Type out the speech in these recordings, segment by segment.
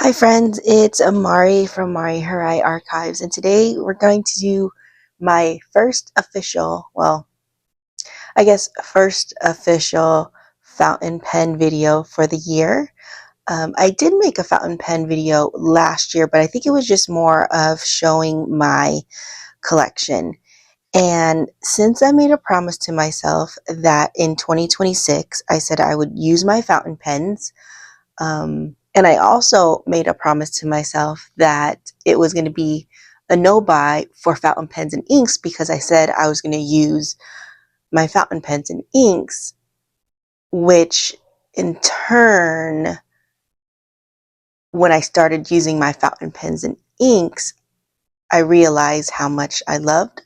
Hi friends, it's Amari from my Hiraya Archives, and today we're going to do my first official, first official fountain pen video for the year. I did make a fountain pen video last year, but I think it was just more of showing my collection. And since I made a promise to myself that in 2026, I said I would use my fountain pens, and I also made a promise to myself that it was going to be a no-buy for fountain pens and inks because I said I was going to use my fountain pens and inks, which in turn, when I started using my fountain pens and inks, I realized how much I loved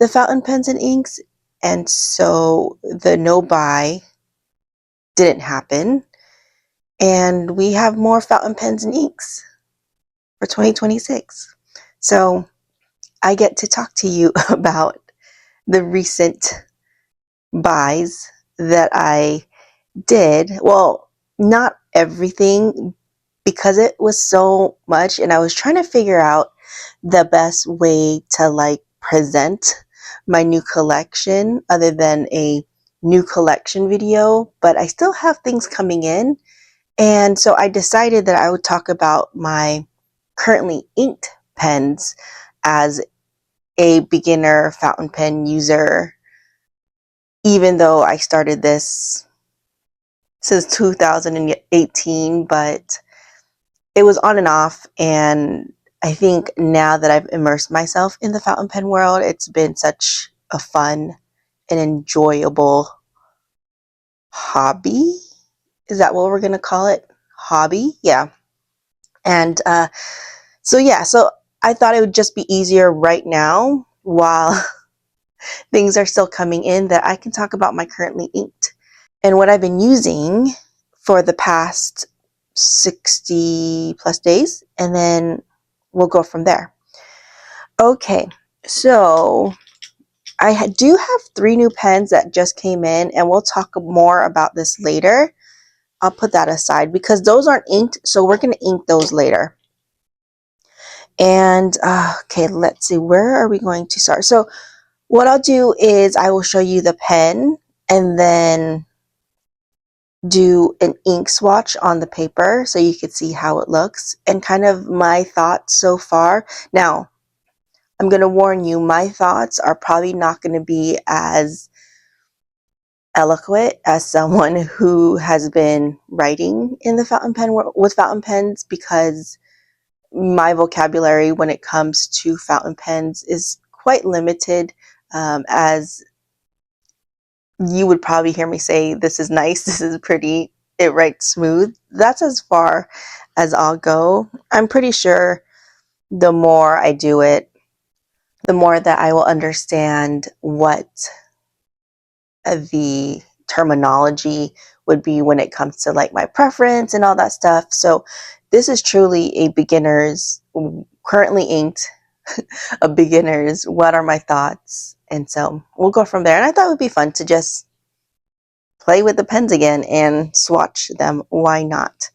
the fountain pens and inks, and so the no-buy didn't happen, and we have more fountain pens and inks for 2026. So I get to talk to you about the recent buys that I did. Well, not everything, because it was so much and I was trying to figure out the best way to present my new collection other than a new collection video, but I still have things coming in. And so I decided that I would talk about my currently inked pens as a beginner fountain pen user, even though I started this since 2018, but it was on and off. And I think now that I've immersed myself in the fountain pen world, it's been such a fun and enjoyable hobby. Is that what we're going to call it? Hobby? Yeah. And so I thought it would just be easier right now while things are still coming in that I can talk about my currently inked and what I've been using for the past 60 plus days, and then we'll go from there. Okay, so I do have 3 new pens that just came in, and we'll talk more about this later. I'll put that aside because those aren't inked, so we're going to ink those later. And okay, let's see, where are we going to start? So what I'll do is I will show you the pen and then do an ink swatch on the paper so you can see how it looks and kind of my thoughts so far. Now, I'm going to warn you, my thoughts are probably not going to be as eloquent as someone who has been writing in the fountain pen with fountain pens, because my vocabulary when it comes to fountain pens is quite limited, as you would probably hear me say, this is nice, this is pretty, it writes smooth. That's as far as I'll go. I'm pretty sure the more I do it, the more that I will understand what the terminology would be when it comes to my preference and all that stuff. So this is truly a beginner's, currently inked, a beginner's, what are my thoughts? And so we'll go from there. And I thought it would be fun to just play with the pens again and swatch them. Why not?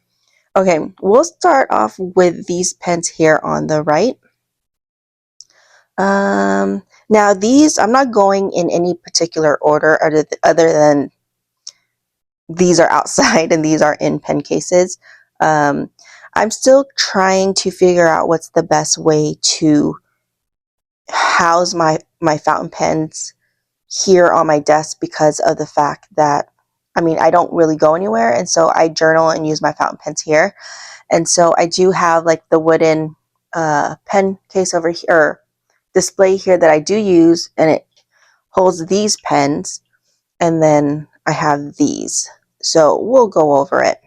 Okay, we'll start off with these pens here on the right. Now these, I'm not going in any particular order other than these are outside and these are in pen cases. I'm still trying to figure out what's the best way to house my fountain pens here on my desk, because of the fact that I don't really go anywhere, and so I journal and use my fountain pens here. And so I do have the wooden pen case over here, or display here, that I do use, and it holds these pens, and then I have these. So we'll go over it.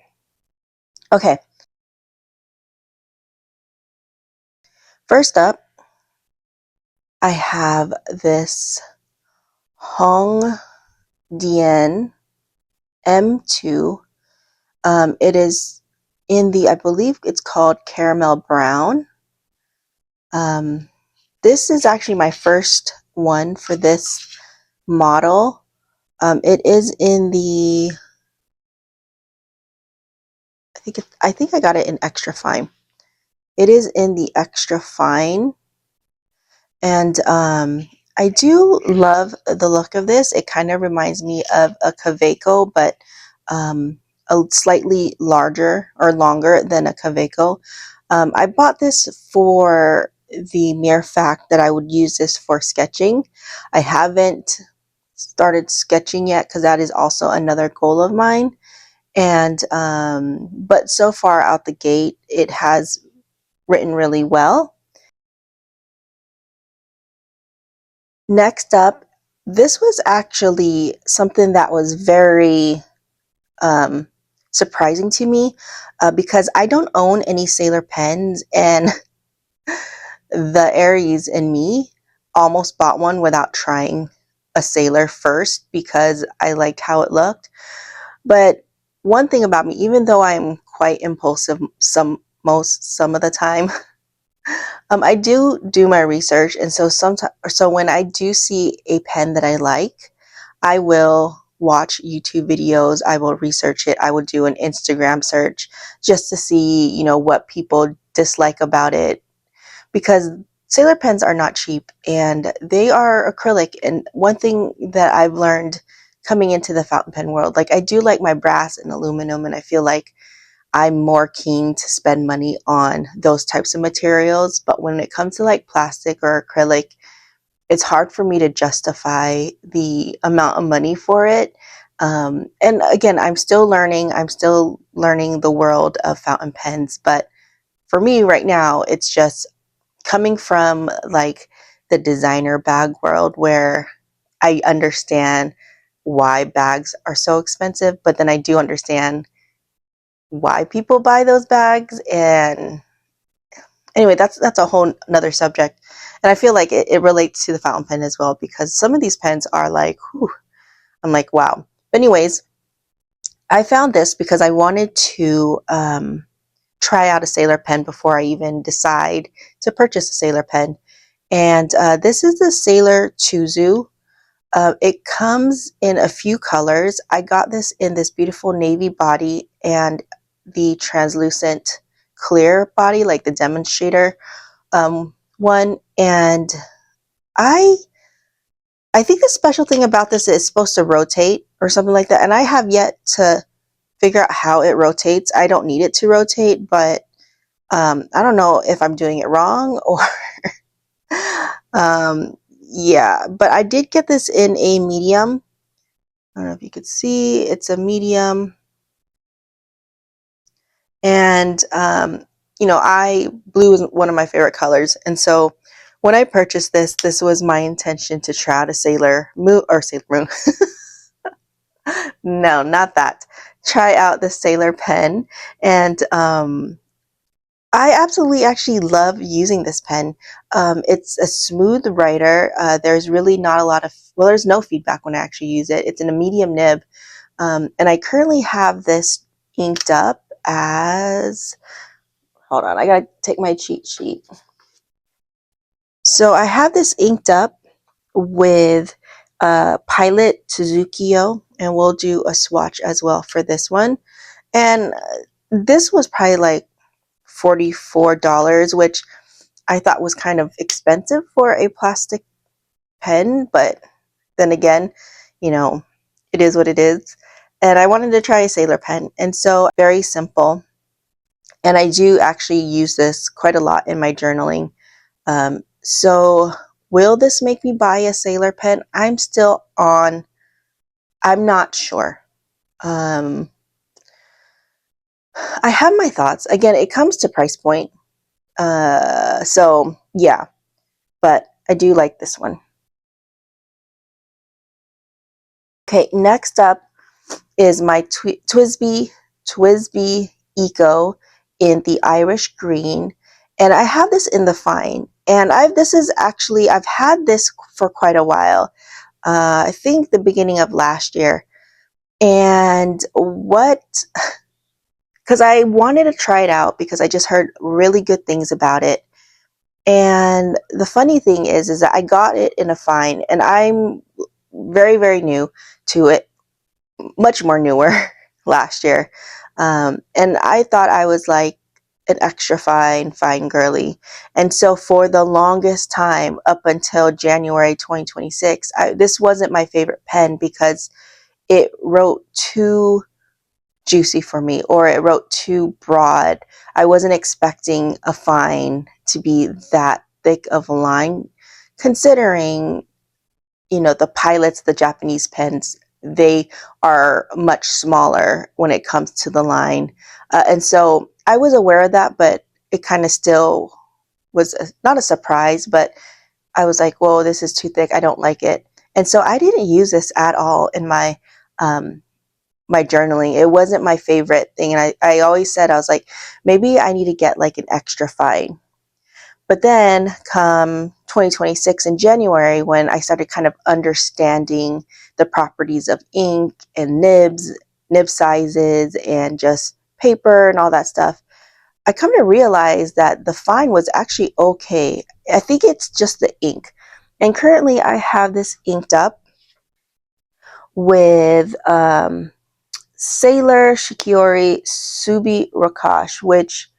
Okay. First up, I have this Dian M2. It is in the, I believe it's called Caramel Brown. This is actually my first one for this model. It is in the, I I think I got it in extra fine. It is in the extra fine, and I do love the look of this. It kind of reminds me of a Kaweco, but a slightly larger or longer than a Kaweco. I bought this for the mere fact that I would use this for sketching. I haven't started sketching yet because that is also another goal of mine. And but so far out the gate, it has written really well. Next up, this was actually something that was very um, surprising to me because I don't own any Sailor pens, and the Aries in me almost bought one without trying a Sailor first because I liked how it looked. But one thing about me, even though I'm quite impulsive some of the time, I do my research, and so when I do see a pen that I like, I will watch YouTube videos, I will research it, I will do an Instagram search just to see, what people dislike about it, because Sailor pens are not cheap and they are acrylic. And one thing that I've learned coming into the fountain pen world, like I do like my brass and aluminum, and I feel like I'm more keen to spend money on those types of materials. But when it comes to like plastic or acrylic, it's hard for me to justify the amount of money for it. And again, I'm still learning. I'm still learning the world of fountain pens. But for me right now, it's just coming from like the designer bag world where I understand why bags are so expensive, but then I do understand why people buy those bags. And anyway, that's a whole another subject. And I feel like it relates to the fountain pen as well, because some of these pens are like, whew, I'm like, wow. But anyways, I found this because I wanted to try out a Sailor pen before I even decide to purchase a Sailor pen. And this is the Sailor Tuzu. It comes in a few colors. I got this in this beautiful navy body and the translucent clear body, like the demonstrator one. And I I think the special thing about this is it's supposed to rotate or something like that. And I have yet to figure out how it rotates. I don't need it to rotate, but I don't know if I'm doing it wrong or yeah, but I did get this in a medium. I don't know if you could see, it's a medium. And I blue is one of my favorite colors, and so when I purchased this was my intention to try out a Sailor Moon or Sailor Moon. No, not that. Try out the Sailor pen, and I absolutely actually love using this pen. It's a smooth writer. There's really not a lot of, well, there's no feedback when I actually use it. It's in a medium nib. And I currently have this inked up as, hold on, I gotta take my cheat sheet. So I have this inked up with Pilot Tuzukio, and we'll do a swatch as well for this one. And this was probably like $44, which I thought was kind of expensive for a plastic pen, but then again, it is what it is. And I wanted to try a Sailor pen, and so very simple. And I do actually use this quite a lot in my journaling. So will this make me buy a Sailor pen? I'm not sure. I have my thoughts. Again, it comes to price point. So yeah, but I do like this one. Okay, next up is my Twsbi Eco in the Irish green, and I have this in the fine. And I've had this for quite a while. I think the beginning of last year, and because I wanted to try it out because I just heard really good things about it. And the funny thing is that I got it in a fine, and I'm very, very new to it, much more newer last year. And I thought I was like an extra fine girly. And so for the longest time, up until January 2026, this wasn't my favorite pen because it wrote too juicy for me, or it wrote too broad. I wasn't expecting a fine to be that thick of a line, considering, you know, the pilots, the Japanese pens, they are much smaller when it comes to the line. And so I was aware of that, but it kind of still was not a surprise, but I was like, whoa, this is too thick. I don't like it. And so I didn't use this at all in um, my journaling. It wasn't my favorite thing. And I always said, I was like, maybe I need to get like an extra fine. But then come 2026 in January, when I started kind of understanding the properties of ink and nib sizes, and just paper and all that stuff, I come to realize that the fine was actually okay. I think it's just the ink. And currently I have this inked up with Sailor Shikiori Subi Rakash, which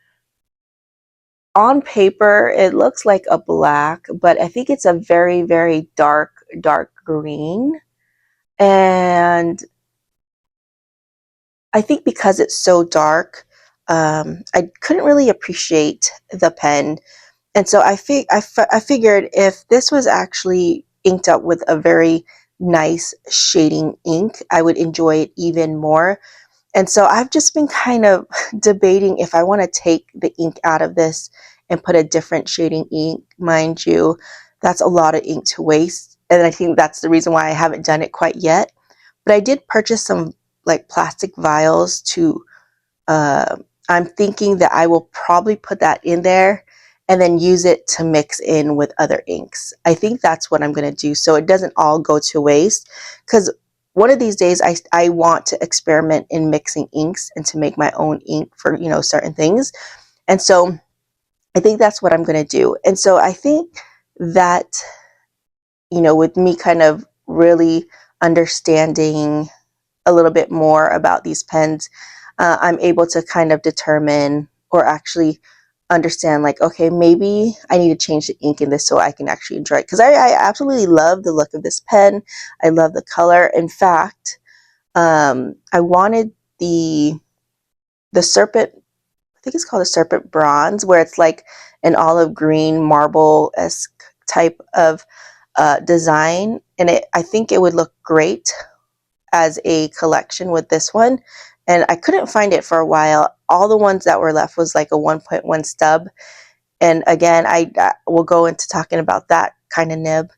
on paper it looks like a black, but I think it's a very dark green. And I think because it's so dark, I couldn't really appreciate the pen. And so I figured if this was actually inked up with a very nice shading ink, I would enjoy it even more. And so I've just been kind of debating if I want to take the ink out of this and put a different shading ink. Mind you, that's a lot of ink to waste. And I think that's the reason why I haven't done it quite yet. But I did purchase some like plastic vials to, uh, I'm thinking that I will probably put that in there and then use it to mix in with other inks. I think that's what I'm going to do, so it doesn't all go to waste. Because one of these days I want to experiment in mixing inks and to make my own ink for, you know, certain things. And so I think that's what I'm going to do. And so I think that, you know, with me kind of really understanding a little bit more about these pens, I'm able to kind of determine, or actually understand, like, okay, maybe I need to change the ink in this so I can actually enjoy it. Because I absolutely love the look of this pen. I love the color. In fact, I wanted the serpent, I think it's called a serpent bronze, where it's like an olive green marble-esque type of design. And I think it would look great as a collection with this one. And I couldn't find it for a while. All the ones that were left was like a 1.1 stub. And again, I will go into talking about that kind of nib.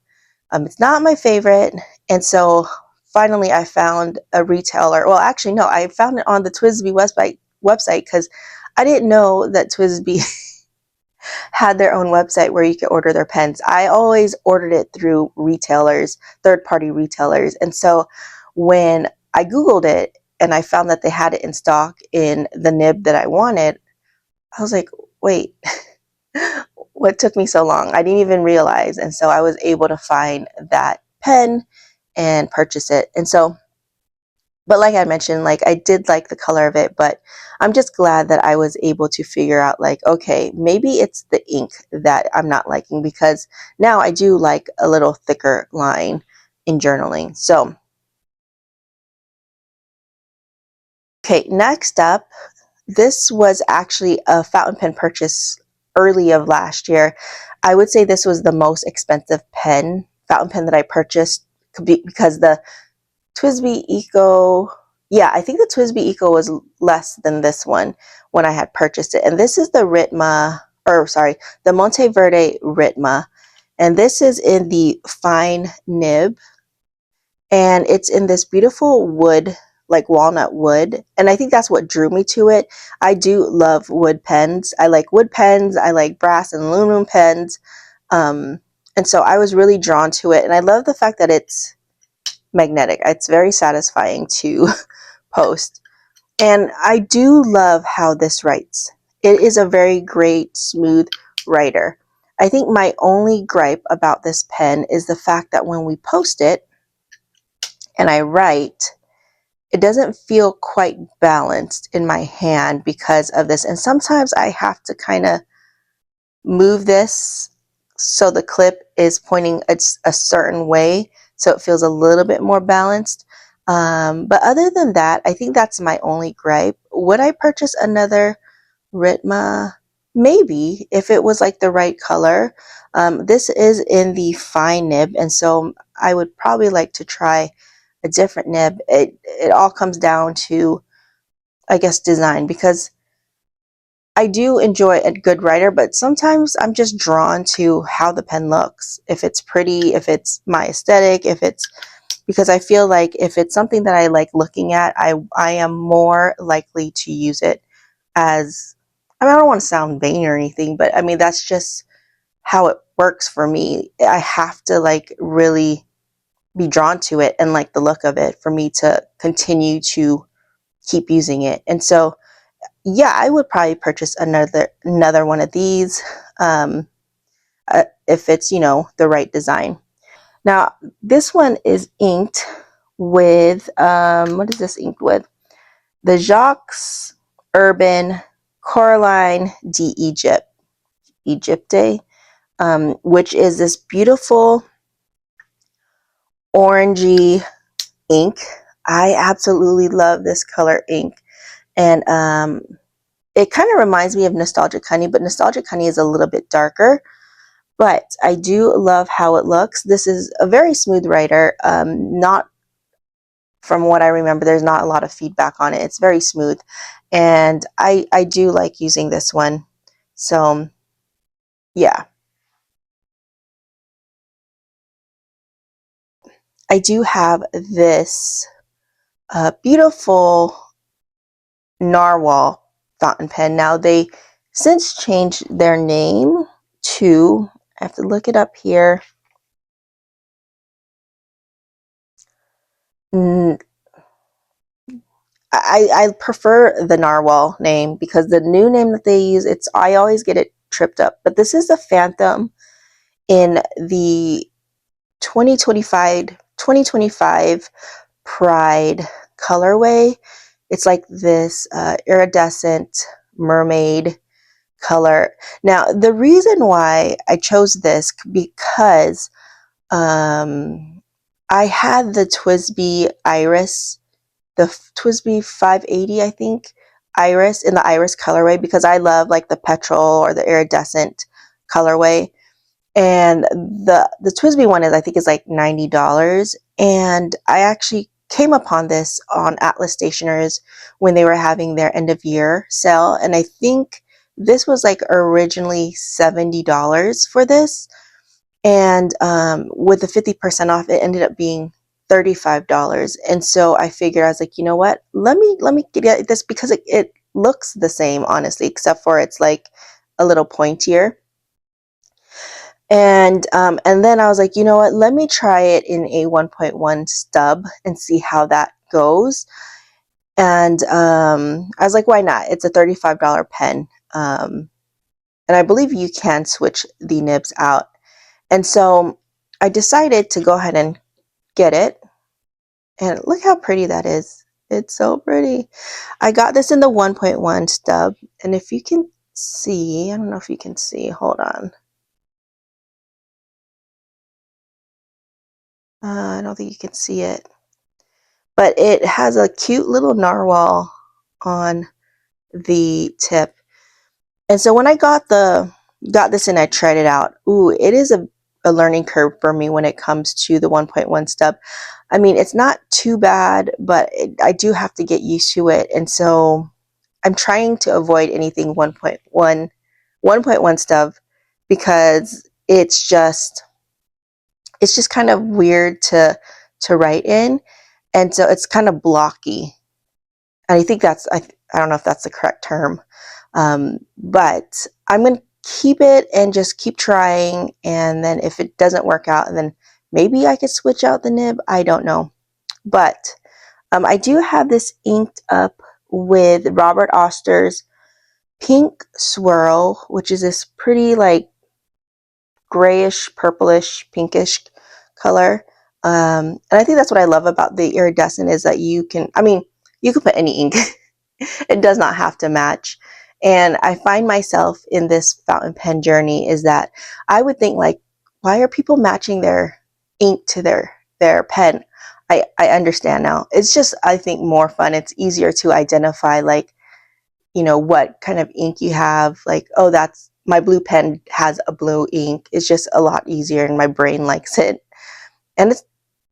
It's not my favorite. And so finally I found a retailer. Well, actually, no, I found it on the Twsbi website, because I didn't know that Twsbi had their own website where you could order their pens. I always ordered it through retailers, third-party retailers. And so when I Googled it and I found that they had it in stock in the nib that I wanted, I was like, wait, what took me so long? I didn't even realize. And so I was able to find that pen and purchase it. And so, but like I mentioned, like, I did like the color of it, but I'm just glad that I was able to figure out, like, okay, maybe it's the ink that I'm not liking, because now I do like a little thicker line in journaling. So, okay, next up, this was actually a fountain pen purchase early of last year. I would say this was the most expensive fountain pen that I purchased, because the Twsbi Eco, yeah, I think the Twsbi Eco was less than this one when I had purchased it. And this is the Ritma, or sorry, the Monteverde Ritma. And this is in the fine nib. And it's in this beautiful wood, like walnut wood. And I think that's what drew me to it. I do love wood pens. I like wood pens. I like brass and aluminum pens. And so I was really drawn to it. And I love the fact that it's magnetic. It's very satisfying to post. And I do love how this writes. It is a very great, smooth writer. I think my only gripe about this pen is the fact that when we post it and I write, it doesn't feel quite balanced in my hand because of this. And sometimes I have to kind of move this so the clip is pointing a certain way so it feels a little bit more balanced. But other than that, I think that's my only gripe. Would I purchase another Ritma? Maybe, if it was like the right color. This is in the fine nib, and so I would probably like to try a different nib. It all comes down to, I guess, design, because I do enjoy a good writer, but sometimes I'm just drawn to how the pen looks. If it's pretty, if it's my aesthetic, if it's, because I feel like if it's something that I like looking at, I am more likely to use it as, I mean, I don't want to sound vain or anything, but I mean, that's just how it works for me. I have to like really be drawn to it and like the look of it for me to continue to keep using it. And so yeah, I would probably purchase another one of these, if it's, you know, the right design. Now this one is inked with what is this inked with? The Jacques Urban Coraline d'Egypte, which is this beautiful orangey ink. I absolutely love this color ink, and it kind of reminds me of Nostalgic Honey, but Nostalgic Honey is a little bit darker. But I do love how it looks. This is a very smooth writer. Not, from what I remember, there's not a lot of feedback on it. It's very smooth, and I do like using this one. So yeah, I do have this beautiful Narwhal fountain pen. Now they since changed their name to, I have to look it up here. I prefer the Narwhal name because the new name that they use, it's, I always get it tripped up. But this is the Fathom in the 2025 Pride colorway. It's like this iridescent mermaid color. Now, the reason why I chose this, because I had the Twsbi Iris, the Twsbi 580, I think, Iris, in the Iris colorway, because I love like the petrol or the iridescent colorway. And the Twsbi one is, I think, is like $90. And I actually came upon this on Atlas Stationers when they were having their end of year sale. And I think this was like originally $70 for this. And with the 50% off, it ended up being $35. And so I figured, I was like, you know what? Let me get this, because it looks the same, honestly, except for it's like a little pointier. And then I was like, you know what? Let me try it in a 1.1 stub and see how that goes. And I was like, why not? It's a $35 pen. And I believe you can switch the nibs out. And so I decided to go ahead and get it. And look how pretty that is. It's so pretty. I got this in the 1.1 stub. And if you can see, I don't know if you can see, hold on. I don't think you can see it. But it has a cute little narwhal on the tip. And so when I got this and I tried it out, ooh, it is a learning curve for me when it comes to the 1.1 stub. I mean, it's not too bad, but I do have to get used to it. And so I'm trying to avoid anything 1.1 stub, because it's just kind of weird to write in. And so it's kind of blocky. And I think that's, I don't know if that's the correct term. But I'm going to keep it and just keep trying. And then if it doesn't work out, and then maybe I could switch out the nib. I don't know. But I do have this inked up with Robert Oster's Pink Swirl, which is this pretty like grayish, purplish, pinkish color. And I think that's what I love about the iridescent is that you can, I mean, you can put any ink. It does not have to match. And I find myself in this fountain pen journey is that I would think like, why are people matching their ink to their pen? I understand now. It's just, I think, more fun. It's easier to identify like, you know, what kind of ink you have. Like, oh, that's my blue pen has a blue ink. It's just a lot easier and my brain likes it. And it's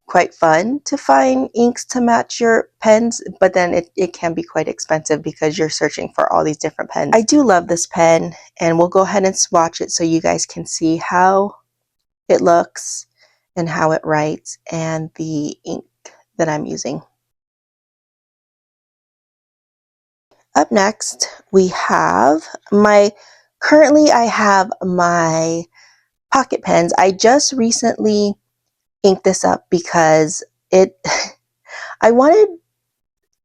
quite fun to find inks to match your pens, but then it can be quite expensive because you're searching for all these different pens. I do love this pen, and we'll go ahead and swatch it so you guys can see how it looks and how it writes and the ink that I'm using. Up next, we have currently I have my pocket pens. I just recently inked this up because I wanted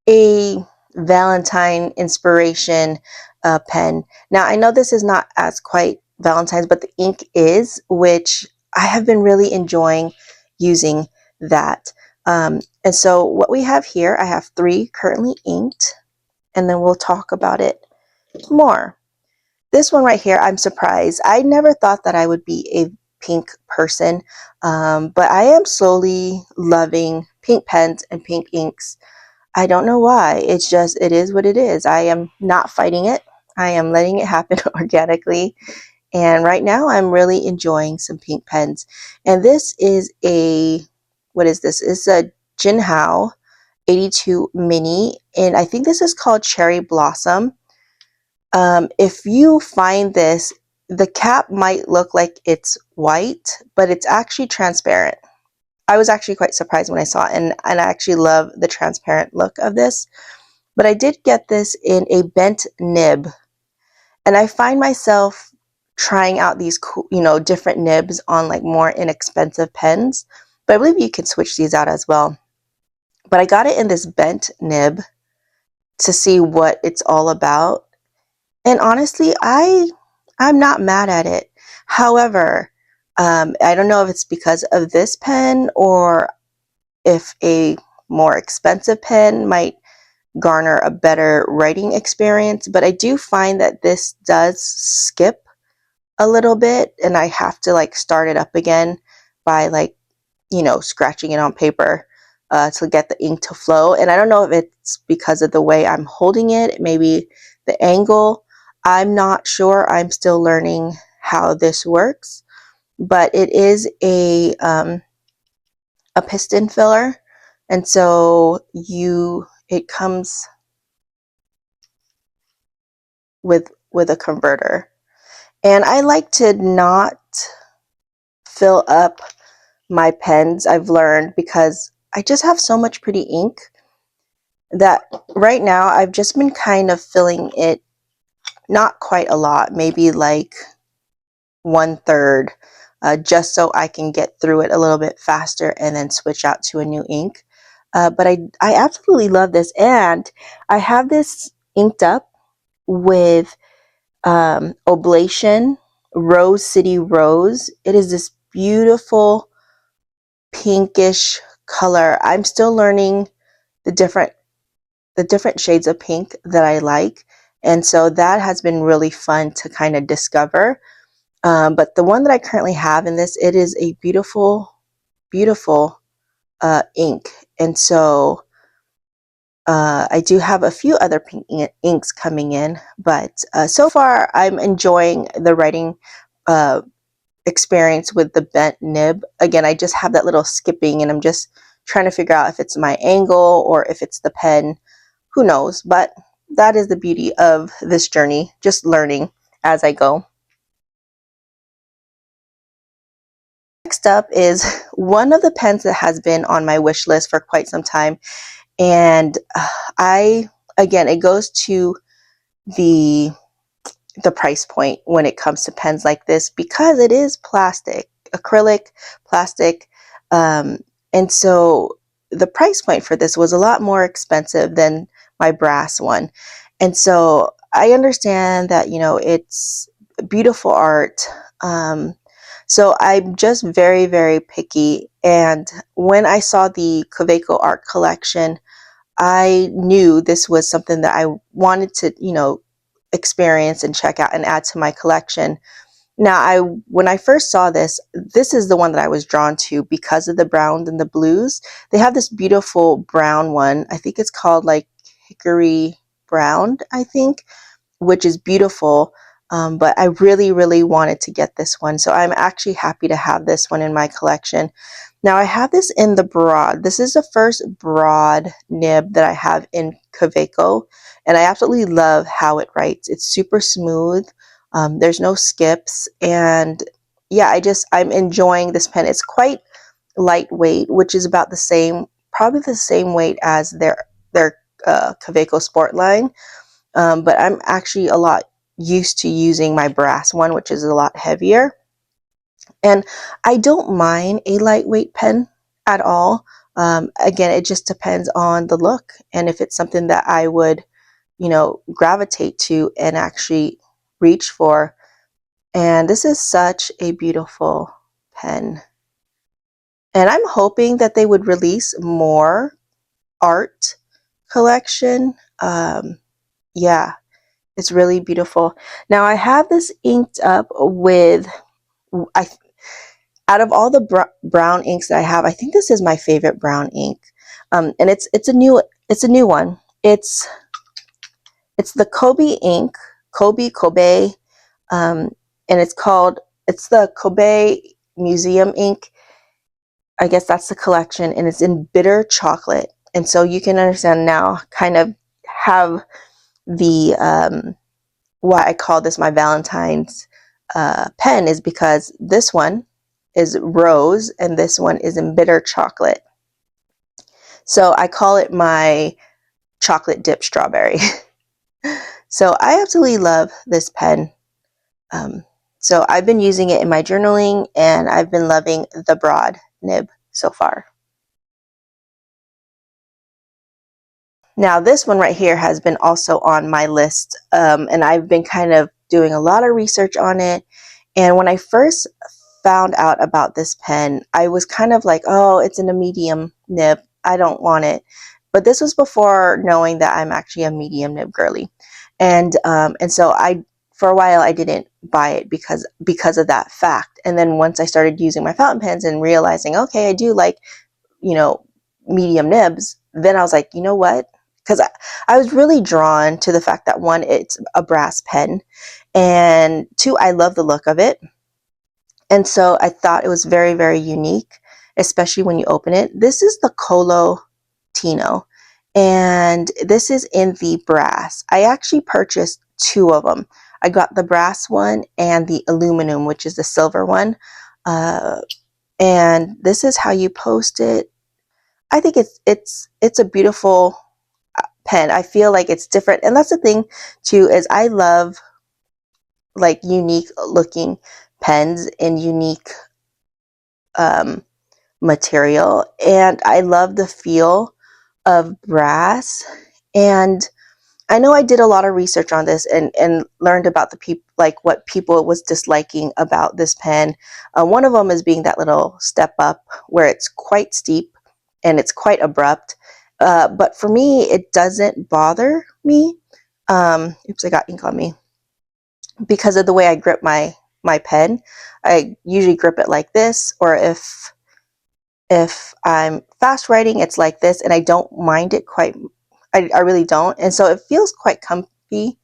a Valentine inspiration pen. Now, I know this is not as quite Valentine's, but the ink is, which I have been really enjoying using that. And so what we have here, I have 3 currently inked, and then we'll talk about it more. This one right here, I'm surprised. I never thought that I would be a pink person, but I am slowly loving pink pens and pink inks. I don't know why. It's just, it is what it is. I am not fighting it. I am letting it happen organically. And right now I'm really enjoying some pink pens. And this is what is this? It's a Jinhao 82 mini. And I think this is called Cherry Blossom. If you find this, the cap might look like it's white, but it's actually transparent. I was actually quite surprised when I saw it, and I actually love the transparent look of this. But I did get this in a bent nib, and I find myself trying out these cool, you know, different nibs on like more inexpensive pens. But I believe you can switch these out as well. But I got it in this bent nib to see what it's all about. And honestly, I'm not mad at it. However, I don't know if it's because of this pen or if a more expensive pen might garner a better writing experience, but I do find that this does skip a little bit, and I have to like start it up again by like, you know, scratching it on paper to get the ink to flow. And I don't know if it's because of the way I'm holding it, maybe the angle. I'm not sure. I'm still learning how this works, but it is a piston filler, and so it comes with a converter. And I like to not fill up my pens, I've learned, because I just have so much pretty ink that right now I've just been kind of filling it, not quite a lot, maybe like 1/3, just so I can get through it a little bit faster and then switch out to a new ink. But I absolutely love this, and I have this inked up with Oblation Rose City Rose. It is this beautiful pinkish color. I'm still learning the different shades of pink that I like, and so that has been really fun to kind of discover. But the one that I currently have in this, it is a beautiful, beautiful ink, and so I do have a few other pink inks coming in, but so far I'm enjoying the writing experience with the bent nib. Again, I just have that little skipping, and I'm just trying to figure out if it's my angle or if it's the pen. Who knows? But that is the beauty of this journey, just learning as I go. Next up is one of the pens that has been on my wish list for quite some time, and again, it goes to the price point when it comes to pens like this, because it is plastic, acrylic plastic, and so the price point for this was a lot more expensive than my brass one. And so I understand that, you know, it's beautiful art, So I'm just very, very picky. And when I saw the Kaweco art collection, I knew this was something that I wanted to, experience and check out and add to my collection. Now, when I first saw this, this is the one that I was drawn to because of the browns and the blues. They have this beautiful brown one. I think it's called like Hickory Brown, I think, which is beautiful. But I really, really wanted to get this one. So I'm actually happy to have this one in my collection. Now I have this in the broad. This is the first broad nib that I have in Kaweco, and I absolutely love how it writes. It's super smooth. There's no skips, and yeah, I'm enjoying this pen. It's quite lightweight, which is about the same, probably the same weight as their Kaweco Sport line. But I'm actually a lot used to using my brass one, which is a lot heavier. And I don't mind a lightweight pen at all. Again, it just depends on the look and if it's something that I would, gravitate to and actually reach for. And this is such a beautiful pen. And I'm hoping that they would release more art collection. Yeah, it's really beautiful. Now I have this inked up with, out of all the brown inks that I have, I think this is my favorite brown ink. And it's a new one. It's the Kobe ink, Kobe, and it's the Kobe Museum ink. I guess that's the collection, and it's in bitter chocolate. And so you can understand now kind of have the why I call this my Valentine's pen is because this one is rose and this one is in bitter chocolate. So I call it my chocolate dip strawberry. So I absolutely love this pen. So I've been using it in my journaling and I've been loving the broad nib so far. Now this one right here has been also on my list, and I've been kind of doing a lot of research on it. And when I first found out about this pen, I was kind of like, oh, it's in a medium nib. I don't want it. But this was before knowing that I'm actually a medium nib girly. And so for a while, I didn't buy it because of that fact. And then once I started using my fountain pens and realizing, okay, I do like, medium nibs, then I was like, you know what? Because I was really drawn to the fact that one, it's a brass pen, and two, I love the look of it. And so I thought it was very, very unique, especially when you open it. This is the Kolo Tino, and this is in the brass. I actually purchased two of them. I got the brass one and the aluminum, which is the silver one. And this is how you post it. I think it's a beautiful pen. I feel like it's different, and that's the thing too, is I love like unique looking pens in unique material, and I love the feel of brass. And I know I did a lot of research on this and learned about the people, like what people was disliking about this pen. One of them is being that little step up where it's quite steep and it's quite abrupt. But for me, it doesn't bother me. Oops, I got ink on me. Because of the way I grip my pen. I usually grip it like this, or if I'm fast writing, it's like this, and I don't mind it quite. I really don't. And so it feels quite comfy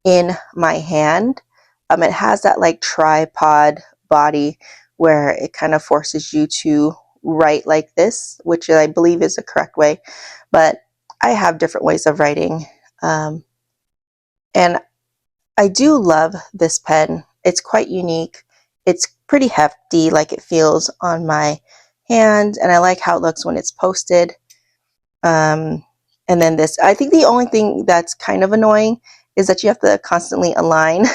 in my hand. It has that like tripod body where it kind of forces you to write like this, which I believe is the correct way. But I have different ways of writing. And I do love this pen. It's quite unique. It's pretty hefty, like it feels on my hand, and I like how it looks when it's posted. And then this, I think the only thing that's kind of annoying is that you have to constantly align.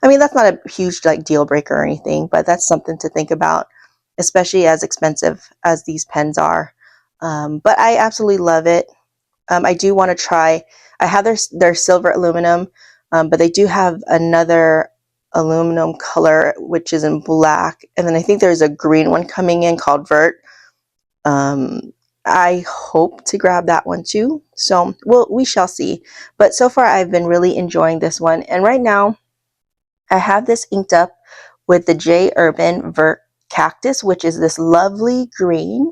I mean, that's not a huge like deal breaker or anything, but that's something to think about, especially as expensive as these pens are. But I absolutely love it. I do want to try, I have their silver aluminum, but they do have another aluminum color, which is in black. And then I think there's a green one coming in called Vert. I hope to grab that one too. So we shall see. But so far I've been really enjoying this one. And right now I have this inked up with the J Urban Vert Cactus, which is this lovely green.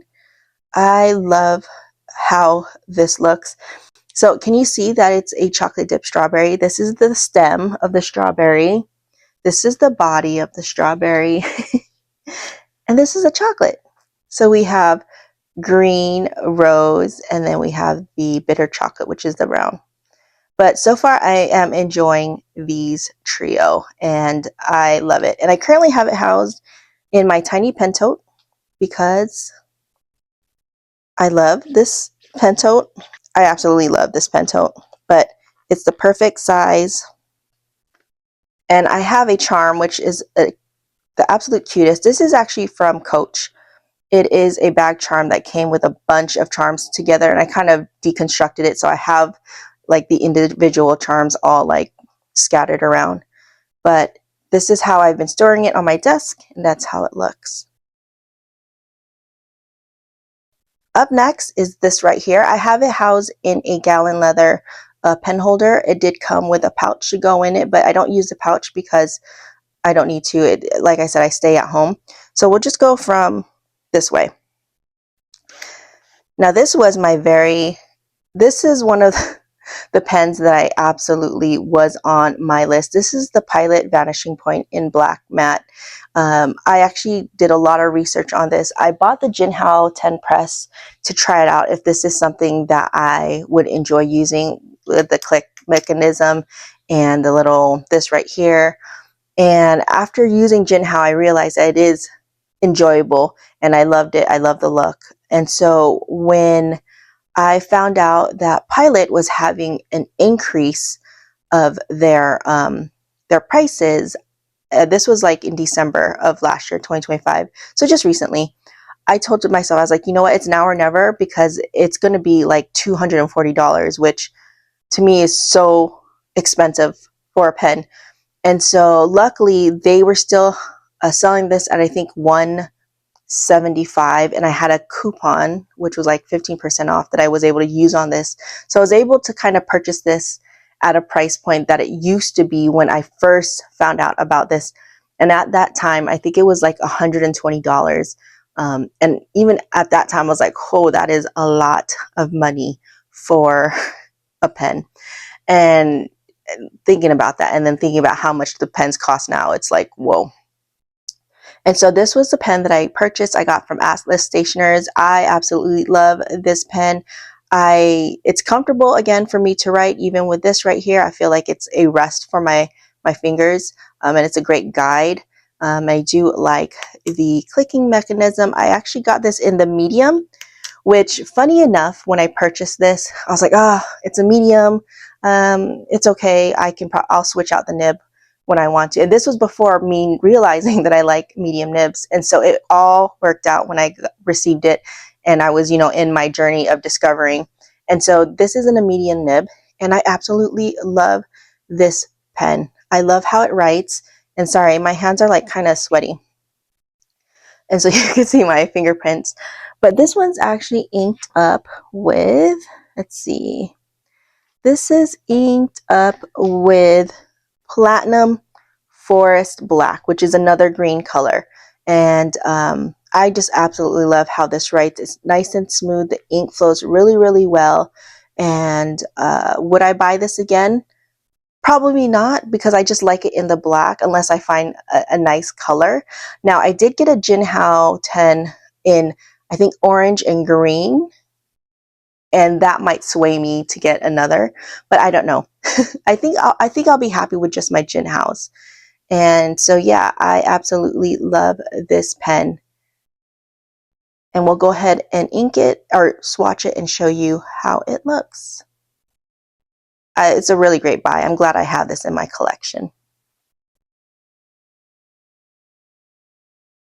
I love how this looks. So can you see that it's a chocolate dip strawberry? This is the stem of the strawberry. This is the body of the strawberry. And this is a chocolate. So we have green, rose, and then we have the bitter chocolate, which is the brown. But so far I am enjoying these trio and I love it. And I currently have it housed in my tiny pen tote because I love this pen tote. I absolutely love this pen tote, but it's the perfect size. And I have a charm, which is the absolute cutest. This is actually from Coach. It is a bag charm that came with a bunch of charms together, and I kind of deconstructed it, so I have like the individual charms all like scattered around. But this is how I've been storing it on my desk, and that's how it looks. Up next is this right here. I have it housed in a gallon leather pen holder. It did come with a pouch to go in it, but I don't use the pouch because I don't need to. Like I said, I stay at home. So we'll just go from this way. Now this was this is one of the pens that I absolutely was on my list. This is the Pilot Vanishing Point in black matte. I actually did a lot of research on this. I bought the Jinhao 10 press to try it out if this is something that I would enjoy using with the click mechanism and the little this right here. And after using Jinhao, I realized that it is enjoyable and I loved it. I love the look. And so when I found out that Pilot was having an increase of their prices, this was like in December of last year, 2025. So just recently, I told myself, I was like, you know what, it's now or never, because it's going to be like $240, which to me is so expensive for a pen. And so luckily they were still selling this at I think $175, and I had a coupon which was like 15% off that I was able to use on this. So I was able to kind of purchase this at a price point that it used to be when I first found out about this. And at that time, I think it was like $120. And even at that time, I was like, oh, that is a lot of money for a pen. And thinking about that and then thinking about how much the pens cost now, it's like, whoa. And so this was the pen that I purchased. I got from Atlas Stationers. I absolutely love this pen. It's comfortable again for me to write. Even with this right here, I feel like it's a rest for my fingers, and it's a great guide. I do like the clicking mechanism. I actually got this in the medium, which funny enough, when I purchased this, I was like, it's a medium. It's okay. I'll switch out the nib when I want to. And this was before me realizing that I like medium nibs. And so it all worked out when I received it and I was, in my journey of discovering. And so this isn't a medium nib, and I absolutely love this pen. I love how it writes. And sorry, my hands are like kind of sweaty. And so you can see my fingerprints. But this one's actually inked up with, let's see. This is inked up with Platinum Forest Black, which is another green color. And I just absolutely love how this writes. It's nice and smooth. The ink flows really, really well. And would I buy this again? Probably not, because I just like it in the black unless I find a nice color. Now, I did get a Jinhao 10 in, I think, orange and green. And that might sway me to get another, but I don't know. I think I'll be happy with just my Jinhaos. And so yeah, I absolutely love this pen. And we'll go ahead and ink it or swatch it and show you how it looks. It's a really great buy. I'm glad I have this in my collection.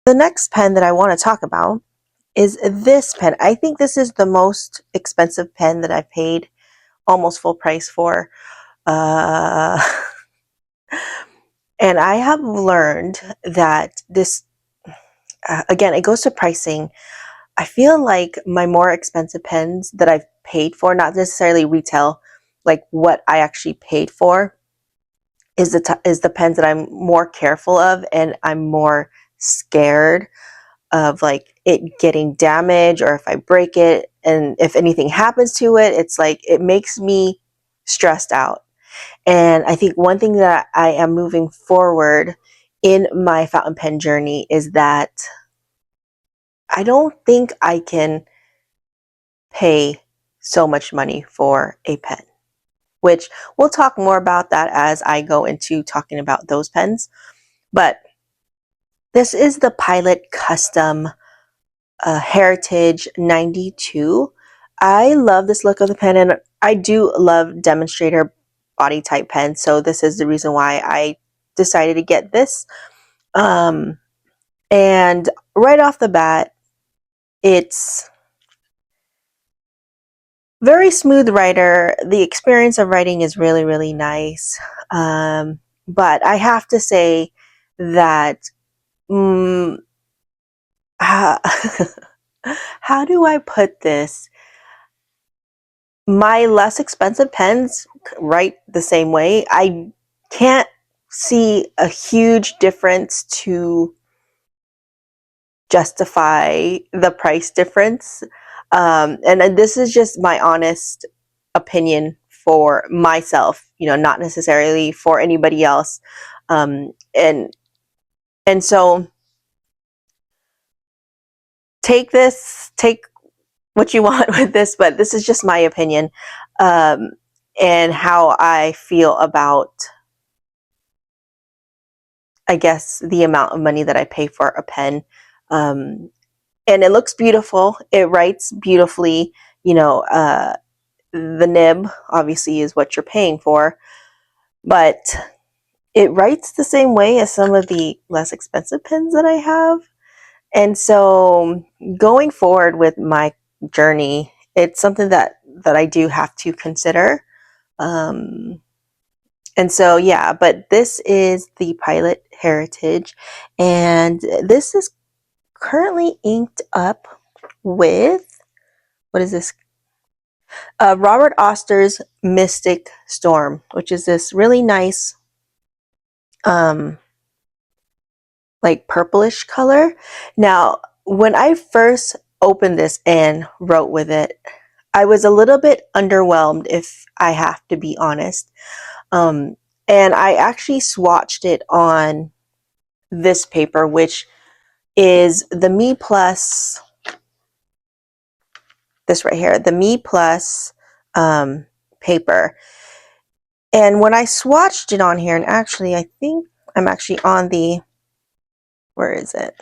The next pen that I want to talk about is this pen. I think this is the most expensive pen that I've paid almost full price for. And I have learned that this, again, it goes to pricing. I feel like my more expensive pens that I've paid for, not necessarily retail, like what I actually paid for, is the pens that I'm more careful of, and I'm more scared of like it getting damaged, or if I break it and if anything happens to it, it's like it makes me stressed out. And I think one thing that I am moving forward in my fountain pen journey is that I don't think I can pay so much money for a pen, which we'll talk more about that as I go into talking about those pens. But this is the Pilot Custom Heritage 92. I love this look of the pen, and I do love demonstrator body type pens, so this is the reason why I decided to get this. And right off the bat, it's very smooth writer. The experience of writing is really, really nice. But I have to say that, how, how do I put this? My less expensive pens write the same way. I can't see a huge difference to justify the price difference. And this is just my honest opinion for myself, not necessarily for anybody else. And so take what you want with this, but this is just my opinion, and how I feel about, I guess, the amount of money that I pay for a pen. And it looks beautiful. It writes beautifully. The nib obviously is what you're paying for, but it writes the same way as some of the less expensive pens that I have. And so going forward with my journey, it's something that I do have to consider. And so, yeah, but this is the Pilot Heritage, and this is currently inked up with, what is this? Robert Oster's Mystic Storm, which is this really nice, like purplish color. Now, when I first opened this and wrote with it, I was a little bit underwhelmed, if I have to be honest. And I actually swatched it on this paper, which is the Me Plus, this right here, the Me Plus paper. And when I swatched it on here, and actually, I think I'm actually on the, where is it?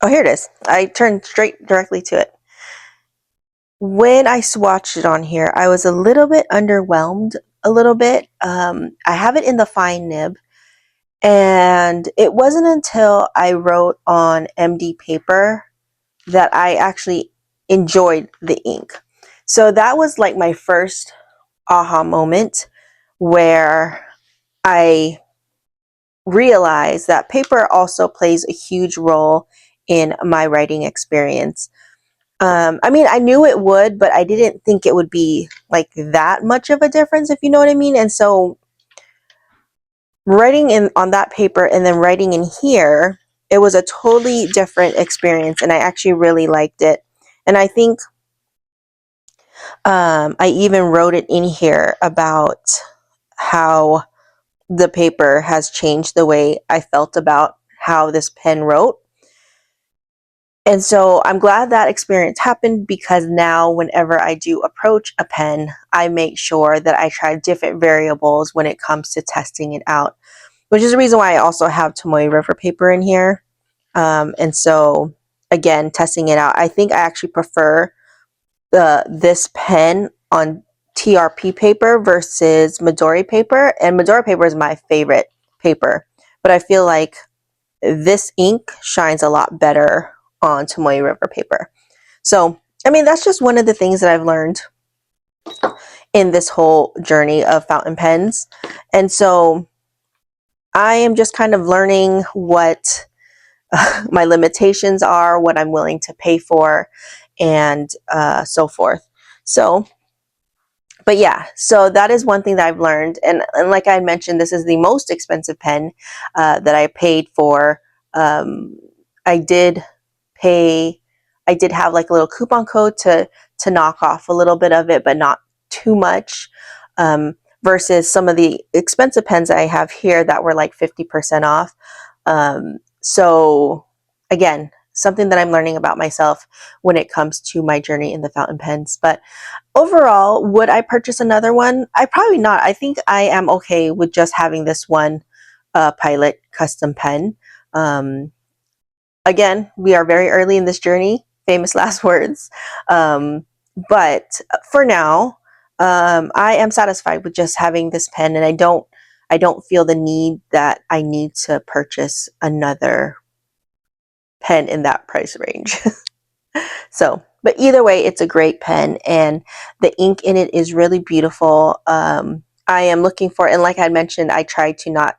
Oh, here it is. I turned straight directly to it. When I swatched it on here, I was a little bit underwhelmed, a little bit. I have it in the fine nib, and it wasn't until I wrote on MD paper that I actually enjoyed the ink. So that was like my first aha moment, where I realized that paper also plays a huge role in my writing experience. I mean, I knew it would, but I didn't think it would be like that much of a difference, if you know what I mean. And so writing on that paper and then writing in here, it was a totally different experience, and I actually really liked it. And I think I even wrote it in here about how the paper has changed the way I felt about how this pen wrote. And so I'm glad that experience happened, because now whenever I do approach a pen, I make sure that I try different variables when it comes to testing it out, which is the reason why I also have Tomoe River paper in here. And so again, testing it out, I think I actually prefer this pen on TRP paper versus Midori paper. And Midori paper is my favorite paper, but I feel like this ink shines a lot better on Tomoe River paper. So, I mean, that's just one of the things that I've learned in this whole journey of fountain pens. And so I am just kind of learning what my limitations are, what I'm willing to pay for, and so forth. So, but yeah, so that is one thing that I've learned. And like I mentioned, this is the most expensive pen that I paid for. Um, I did pay, I did have like a little coupon code to knock off a little bit of it, but not too much. Versus some of the expensive pens I have here that were like 50% off. So again, something that I'm learning about myself when it comes to my journey in the fountain pens. But overall, would I purchase another one? I probably not. I think I am okay with just having this one Pilot custom pen. Um, Again, we are very early in this journey, famous last words. But for now, I am satisfied with just having this pen, and I don't feel the need that I need to purchase another pen in that price range. So, but either way, it's a great pen, and the ink in it is really beautiful. I am looking for, and like I mentioned, I try to not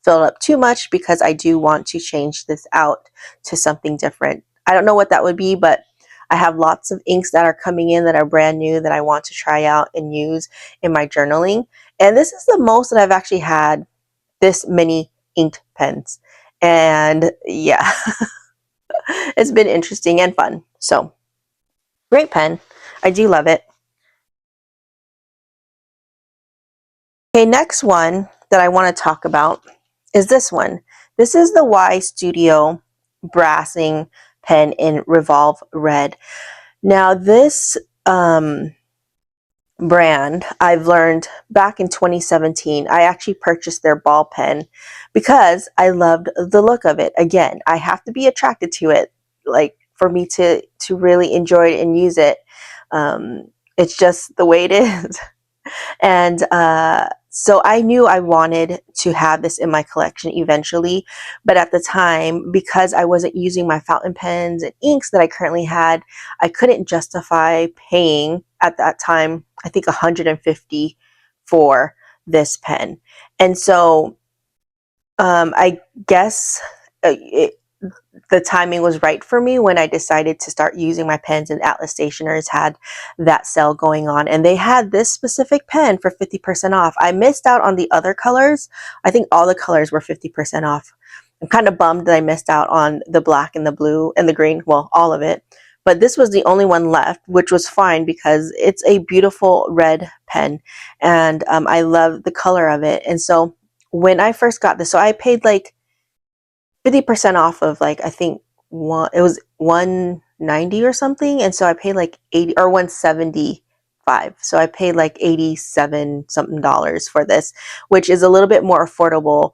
fill it up too much because I do want to change this out to something different. I don't know what that would be, but I have lots of inks that are coming in that are brand new that I want to try out and use in my journaling. And this is the most that I've actually had this many inked pens. And yeah, it's been interesting and fun. So, great pen. I do love it. Okay, next one that I want to talk about is this one. This is the Ystudio brassing pen in Revolve Red. Now this brand, I've learned back in 2017, I actually purchased their ball pen because I loved the look of it. Again, I have to be attracted to it, like for me to really enjoy it and use it. It's just the way it is. And so I knew I wanted to have this in my collection eventually. But at the time, because I wasn't using my fountain pens and inks that I currently had, I couldn't justify paying at that time, I think 150 for this pen. And so I guess the timing was right for me when I decided to start using my pens, and Atlas Stationers had that sale going on, and they had this specific pen for 50% off. I missed out on the other colors. I think all the colors were 50% off. I'm kind of bummed that I missed out on the black and the blue and the green, well, all of it. But this was the only one left, which was fine because it's a beautiful red pen, and I love the color of it. And so when I first got this, so I paid like 50% off of like, I think it was 190 or something. And so I paid like 80 or 175. So I paid like 87 something dollars for this, which is a little bit more affordable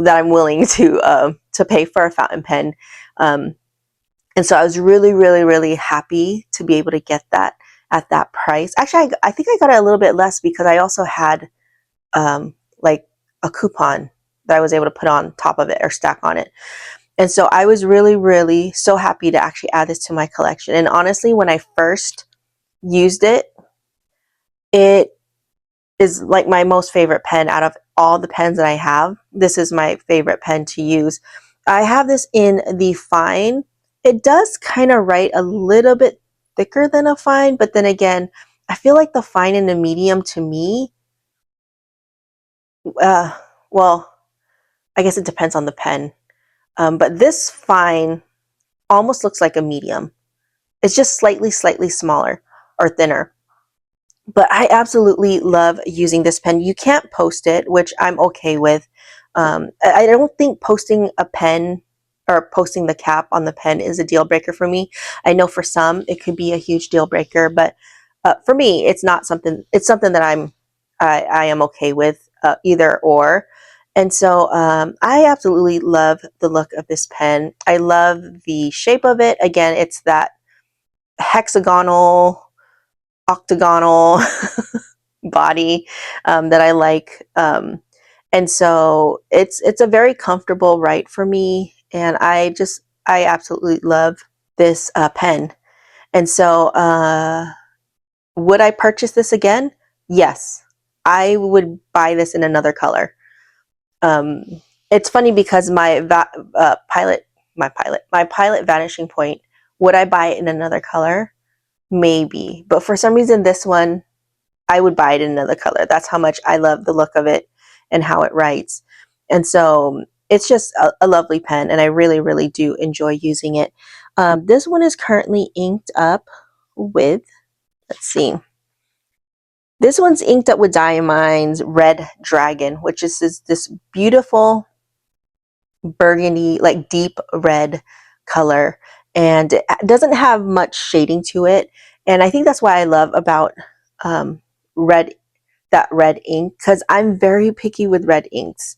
that I'm willing to pay for a fountain pen. And so I was really, really, really happy to be able to get that at that price. Actually, I think I got it a little bit less because I also had like a coupon that I was able to put on top of it or stack on it. And so I was really, really so happy to actually add this to my collection. And honestly, when I first used it, it is like my most favorite pen out of all the pens that I have. This is my favorite pen to use. I have this in the fine. It does kind of write a little bit thicker than a fine, but then again, I feel like the fine and the medium to me, uh, well, I guess it depends on the pen. But this fine almost looks like a medium. It's just slightly smaller or thinner. But I absolutely love using this pen. You can't post it, which I'm okay with. I don't think posting a pen or posting the cap on the pen is a deal breaker for me. I know for some it could be a huge deal breaker, but for me, it's not something. It's something that I am okay with either or. And so I absolutely love the look of this pen. I love the shape of it. Again, it's that hexagonal, octagonal body that I like. And so it's a very comfortable write for me. And I absolutely love this pen. And so Would I purchase this again? Yes, I would buy this in another color. It's funny because my pilot vanishing point, would I buy it in another color? Maybe, but for some reason this one I would buy it in another color. That's how much I love the look of it and how it writes. And so it's just a lovely pen, and I really, really do enjoy using it. This one is currently inked up with, let's see, this one's inked up with Diamine's Red Dragon, which is this beautiful burgundy, like deep red color, and it doesn't have much shading to it. And I think that's why I love about red that red ink, because I'm very picky with red inks,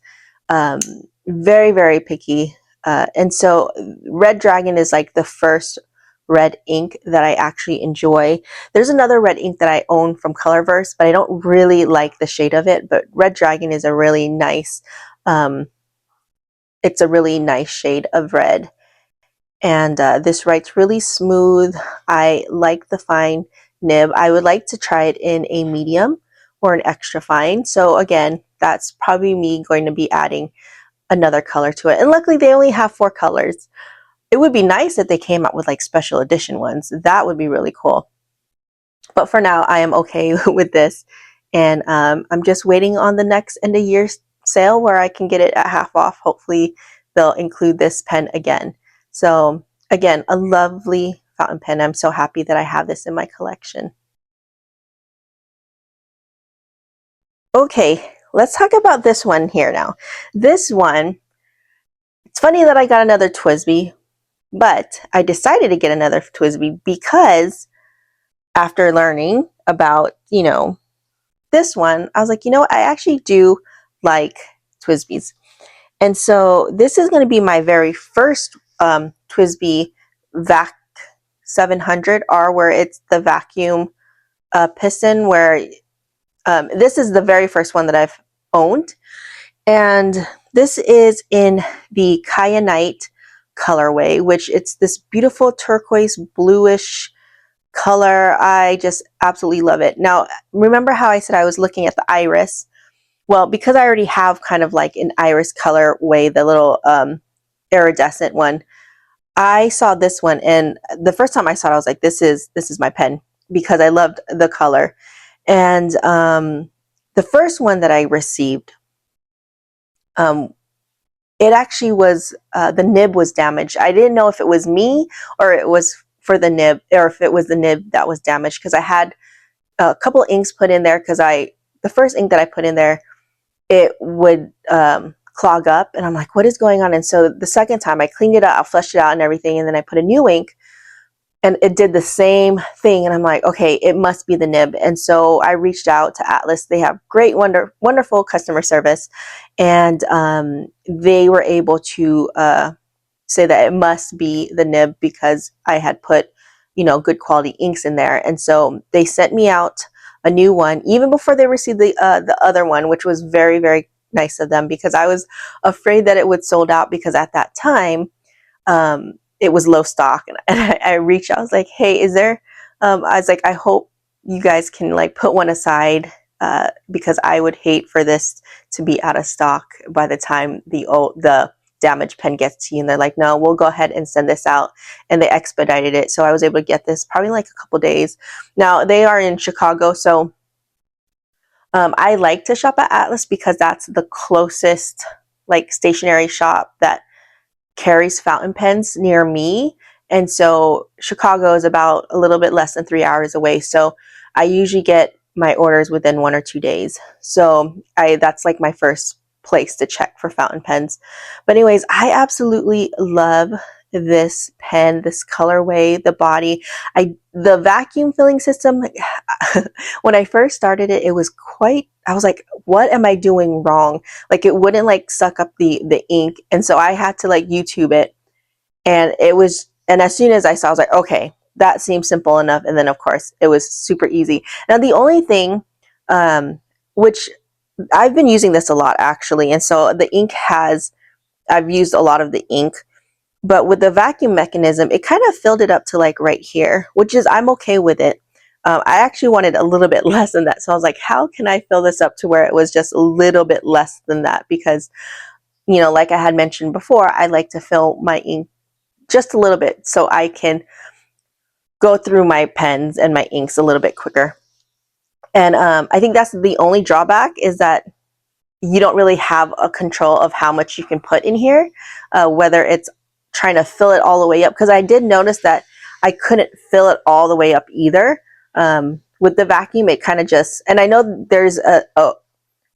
um, very, very picky. And so Red Dragon is like the first red ink that I actually enjoy. There's another red ink that I own from Colorverse, but I don't really like the shade of it. But Red Dragon is a really nice, it's a really nice shade of red. And this writes really smooth. I like the fine nib. I would like to try it in a medium or an extra fine. So again, that's probably me going to be adding another color to it. And luckily they only have 4 colors. It would be nice if they came out with like special edition ones. That would be really cool. But for now, I am okay with this. And I'm just waiting on the next end of year sale where I can get it at half off. Hopefully they'll include this pen again. So again, a lovely fountain pen. I'm so happy that I have this in my collection. Okay, let's talk about this one here now. This one, it's funny that I got another Twsbi, but I decided to get another Twsbi because after learning about, this one, I was like, I actually do like Twsbis. And so this is going to be my very first Twsbi Vac 700R, where it's the vacuum piston, where this is the very first one that I've owned. And this is in the Kayanite colorway, which it's this beautiful turquoise bluish color. I just absolutely love it. Now, remember how I said I was looking at the iris? Well, because I already have kind of like an iris colorway, the little iridescent one, I saw this one, and the first time I saw it, I was like, this is my pen, because I loved the color. And the first one that I received, it actually was, the nib was damaged. I didn't know if it was me or it was for the nib, or if it was the nib that was damaged, because I had a couple inks put in there, because the first ink that I put in there, it would clog up, and I'm like, what is going on? And so the second time I cleaned it up, I flushed it out and everything, and then I put a new ink, and it did the same thing. And I'm like, okay, it must be the nib. And so I reached out to Atlas. They have great, wonderful customer service, and they were able to say that it must be the nib, because I had put, good quality inks in there. And so they sent me out a new one even before they received the other one, which was very, very nice of them, because I was afraid that it would sold out, because at that time it was low stock. And I reached out, I was like, hey, is there, I was like, I hope you guys can like put one aside, because I would hate for this to be out of stock by the time the damaged pen gets to you. And they're like, no, we'll go ahead and send this out. And they expedited it. So I was able to get this probably like a couple days. Now they are in Chicago. So I like to shop at Atlas, because that's the closest like stationery shop that carries fountain pens near me. And so Chicago is about a little bit less than 3 hours away. So I usually get my orders within 1 or 2 days. So that's like my first place to check for fountain pens. But anyways, I absolutely love this pen, this colorway, the body. The vacuum filling system, when I first started it, I was like, what am I doing wrong? Like, it wouldn't like suck up the ink. And so I had to like YouTube it. And as soon as I saw, I was like, okay, that seems simple enough. And then of course it was super easy. Now the only thing, which I've been using this a lot actually. And so I've used a lot of the ink, but with the vacuum mechanism, it kind of filled it up to like right here, which is, I'm okay with it. I actually wanted a little bit less than that. So I was like, how can I fill this up to where it was just a little bit less than that? Because, you know, like I had mentioned before, I like to fill my ink just a little bit so I can go through my pens and my inks a little bit quicker. And I think that's the only drawback, is that you don't really have a control of how much you can put in here, whether it's trying to fill it all the way up. Because I did notice that I couldn't fill it all the way up either. With the vacuum, it kind of just, and I know there's a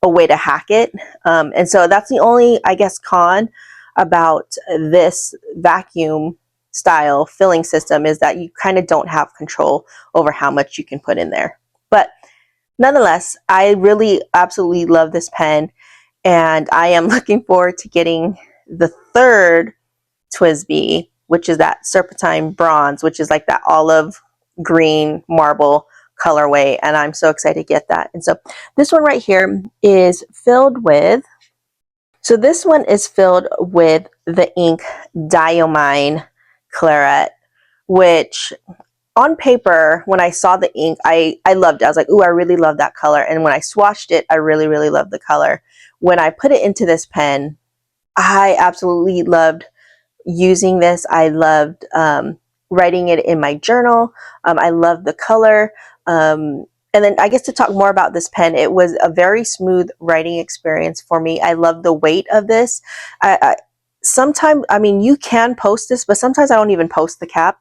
way to hack it. And so that's the only, I guess, con about this vacuum style filling system, is that you kind of don't have control over how much you can put in there. But nonetheless, I really absolutely love this pen, and I am looking forward to getting the third Twsbi, which is that Serpentine Bronze, which is like that olive green marble colorway, and I'm so excited to get that. And so this one right here is filled with, so this one is filled with the ink Diamine Claret, which on paper, when I saw the ink, I loved it. I was like, ooh, I really love that color. And when I swatched it, I really, really loved the color. When I put it into this pen, I absolutely loved using this. I loved writing it in my journal. I loved the color. And then I guess to talk more about this pen, it was a very smooth writing experience for me. I love the weight of this. Sometimes, I mean, you can post this, but sometimes I don't even post the cap.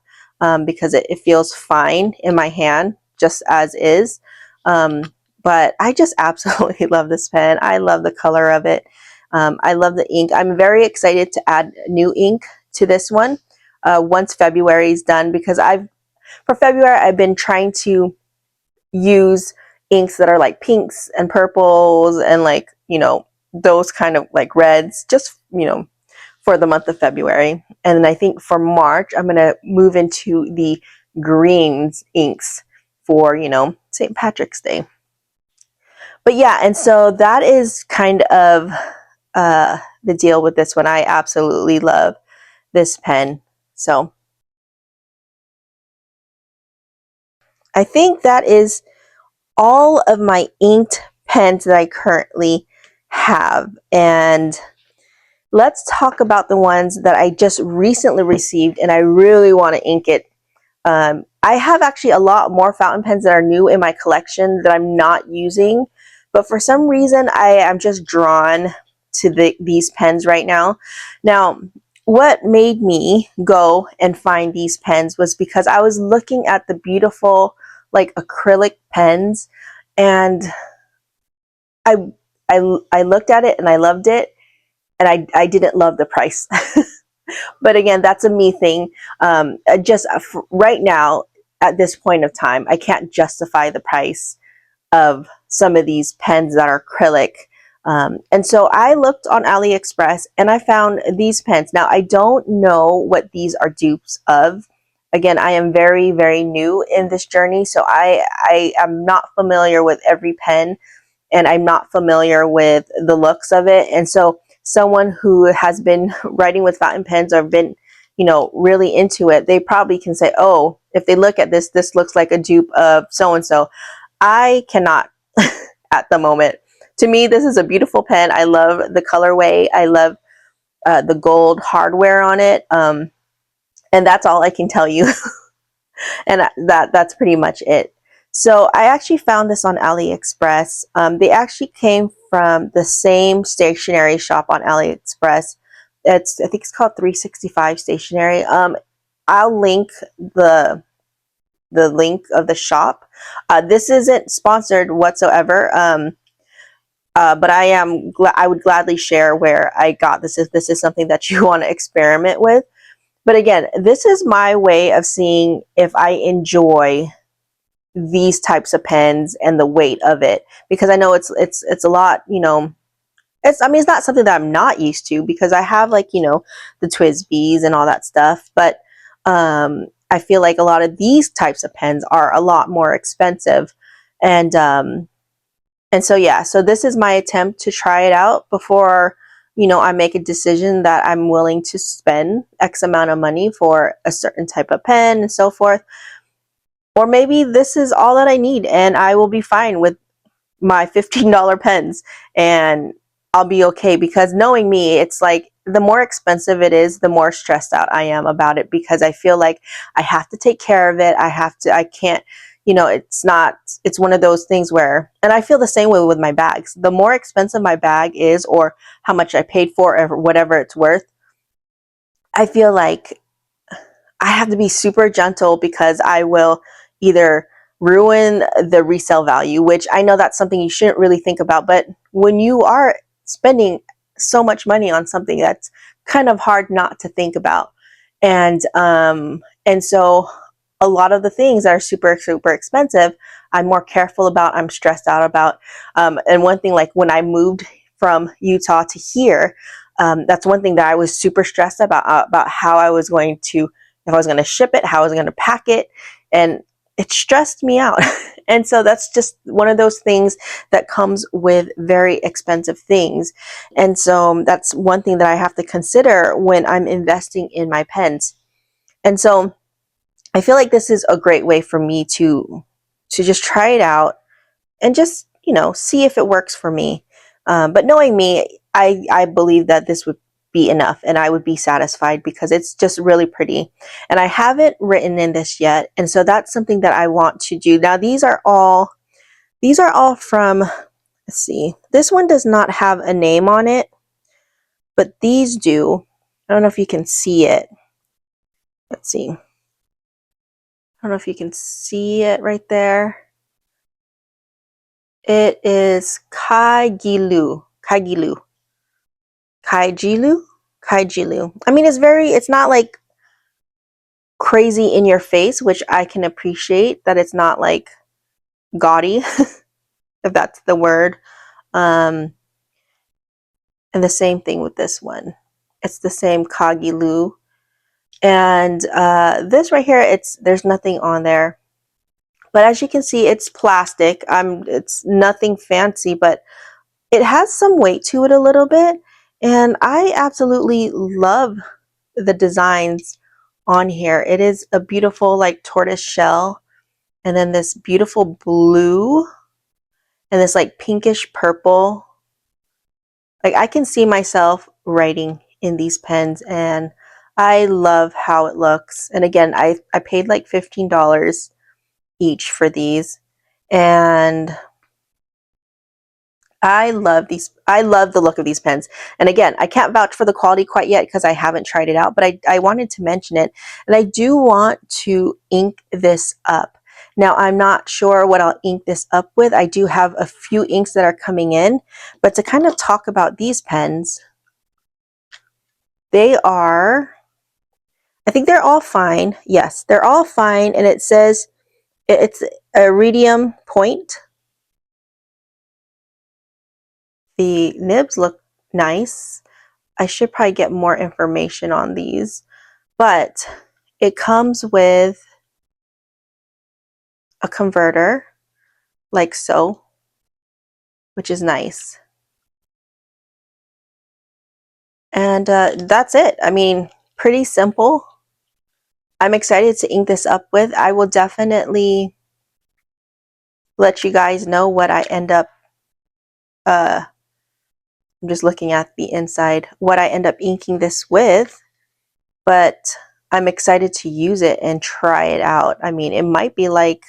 Because it feels fine in my hand just as is. But I just absolutely love this pen. I love the color of it. I love the ink. I'm very excited to add new ink to this one once February is done, because for February I've been trying to use inks that are like pinks and purples and, like, you know, those kind of like reds, just, you know, for the month of February. And then I think for March, I'm going to move into the greens inks for, you know, St. Patrick's Day. But yeah, and so that is kind of the deal with this one. I absolutely love this pen. So I think that is all of my inked pens that I currently have. And let's talk about the ones that I just recently received and I really want to ink it. I have actually a lot more fountain pens that are new in my collection that I'm not using, but for some reason I am just drawn to these pens right now. Now, what made me go and find these pens was because I was looking at the beautiful, like, acrylic pens, and I looked at it and I loved it, and I didn't love the price. But again, that's a me thing. Just right now, at this point of time, I can't justify the price of some of these pens that are acrylic. And so I looked on AliExpress and I found these pens. Now, I don't know what these are dupes of. Again, I am very, very new in this journey, so I am not familiar with every pen, and I'm not familiar with the looks of it. And so someone who has been writing with fountain pens or been, you know, really into it, they probably can say, oh, if they look at this, this looks like a dupe of so-and-so. I cannot at the moment. To me, this is a beautiful pen. I love the colorway. I love the gold hardware on it. And that's all I can tell you. And that's pretty much it. So I actually found this on AliExpress. They actually came from the same stationery shop on AliExpress. I think it's called 365 Stationery. I'll link the link of the shop. This isn't sponsored whatsoever. But I would gladly share where I got this if this is something that you want to experiment with. But again, this is my way of seeing if I enjoy these types of pens and the weight of it, because I know it's a lot, you know. I mean, it's not something that I'm not used to, because I have, like, you know, the Twsbis and all that stuff, but I feel like a lot of these types of pens are a lot more expensive. And so yeah, so this is my attempt to try it out before, you know, I make a decision that I'm willing to spend X amount of money for a certain type of pen and so forth. or maybe this is all that I need and I will be fine with my $15 pens and I'll be okay, because knowing me, it's like the more expensive it is, the more stressed out I am about it, because I feel like I have to take care of it. I can't, it's one of those things where, and I feel the same way with my bags. The more expensive my bag is, or how much I paid for, or whatever it's worth, I feel like I have to be super gentle, because I will either ruin the resale value, which I know that's something you shouldn't really think about. But when you are spending so much money on something, that's kind of hard not to think about. And so a lot of the things that are super, super expensive, I'm more careful about, I'm stressed out about. And one thing, like when I moved from Utah to here, that's one thing that I was super stressed about how I was going to, if I was going to ship it, how I was going to pack it, and it stressed me out. And so that's just one of those things that comes with very expensive things. And so that's one thing that I have to consider when I'm investing in my pens. And so I feel like this is a great way for me to just try it out and just, see if it works for me. But knowing me, I believe that this would be enough and I would be satisfied, because it's just really pretty. And I haven't written in this yet. And so that's something that I want to do. Now, these are all from, let's see, this one does not have a name on it, but these do. I don't know if you can see it. Let's see. I don't know if you can see it right there. It is Kaigilu. Kaigilu. Kaigilu? Kaigilu. I mean, it's not like crazy in your face, which I can appreciate that it's not like gaudy, if that's the word. And the same thing with this one. It's the same Kagilu. And this right here, there's nothing on there. But as you can see, it's plastic. It's nothing fancy, but it has some weight to it a little bit. And I absolutely love the designs on here. It is a beautiful like tortoise shell, and then this beautiful blue, and this like pinkish purple. Like, I can see myself writing in these pens, and I love how it looks. And again, I paid like $15 each for these, and I love these. I love the look of these pens. And again, I can't vouch for the quality quite yet because I haven't tried it out, but I wanted to mention it. And I do want to ink this up. Now, I'm not sure what I'll ink this up with. I do have a few inks that are coming in, but to kind of talk about these pens, they are, I think they're all fine. Yes, they're all fine. And it says it's iridium point. The nibs look nice. I should probably get more information on these, but it comes with a converter like so, which is nice. And that's it. I mean, pretty simple. I'm excited to ink this up with. I will definitely let you guys know what I end up I'm just looking at the inside, what I end up inking this with, but I'm excited to use it and try it out. I mean, it might be like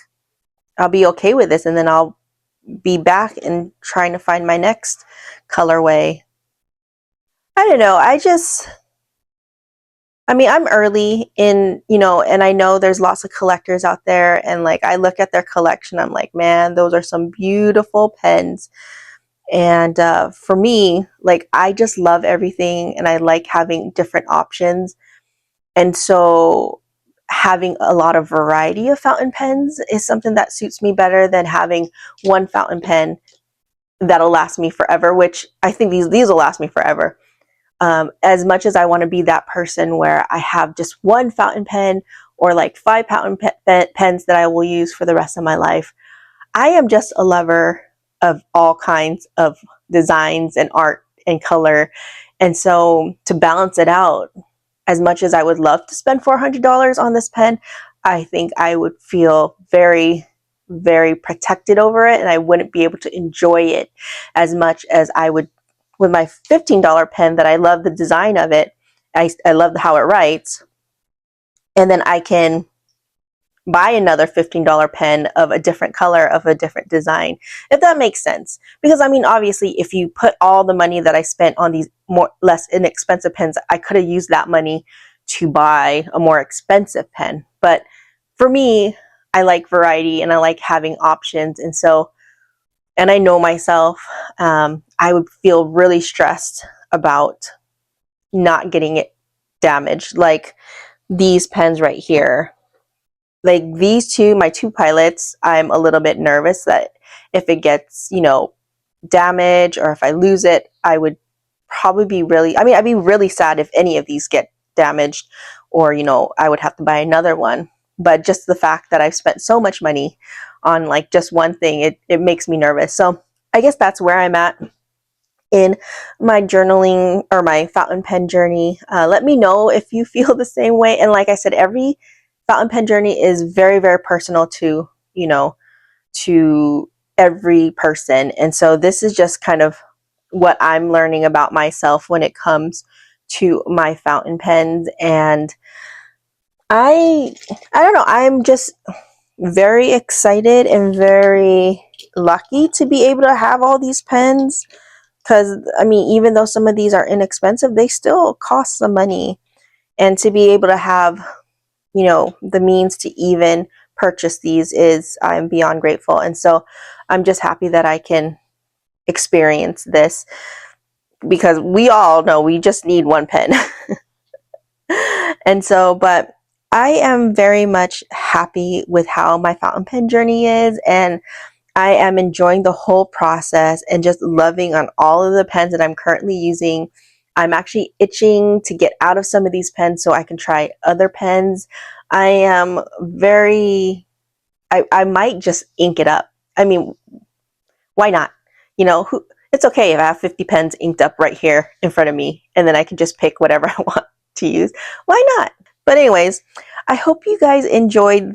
I'll be okay with this, and then I'll be back and trying to find my next colorway. I don't know. I mean, I'm early in, and I know there's lots of collectors out there, and like I look at their collection, I'm like, man, those are some beautiful pens. And for me, like, I just love everything, and I like having different options. And so having a lot of variety of fountain pens is something that suits me better than having one fountain pen that'll last me forever, which I think these will last me forever. As much as I want to be that person where I have just one fountain pen or like 5 fountain pens that I will use for the rest of my life, I am just a lover of all kinds of designs and art and color. And so to balance it out, as much as I would love to spend $400 on this pen, I think I would feel very, very protected over it, and I wouldn't be able to enjoy it as much as I would with my $15 pen that I love the design of it. I love how it writes. And then I can buy another $15 pen of a different color, of a different design, if that makes sense. Because I mean, obviously, if you put all the money that I spent on these less inexpensive pens, I could have used that money to buy a more expensive pen. But for me, I like variety and I like having options. And so, and I know myself, I would feel really stressed about not getting it damaged. Like these pens right here, like these two, my two pilots, I'm a little bit nervous that if it gets, you know, damaged or if I lose it, I would probably be really, I mean, I'd be really sad if any of these get damaged, or, you know, I would have to buy another one. But just the fact that I've spent so much money on like just one thing, it makes me nervous. So I guess that's where I'm at in my journaling or my fountain pen journey. Let me know if you feel the same way. And like I said, every fountain pen journey is very, very personal to, you know, to every person. And so this is just kind of what I'm learning about myself when it comes to my fountain pens. And I don't know, I'm just very excited and very lucky to be able to have all these pens. Because, I mean, even though some of these are inexpensive, they still cost some money. And to be able to have, you know, the means to even purchase these is, I'm beyond grateful. And so I'm just happy that I can experience this, because we all know we just need one pen. And so, but I am very much happy with how my fountain pen journey is, and I am enjoying the whole process and just loving on all of the pens that I'm currently using. I'm actually itching to get out of some of these pens so I can try other pens. I am very, I might just ink it up. I mean, why not? You know, it's okay if I have 50 pens inked up right here in front of me, and then I can just pick whatever I want to use. Why not? But anyways, I hope you guys enjoyed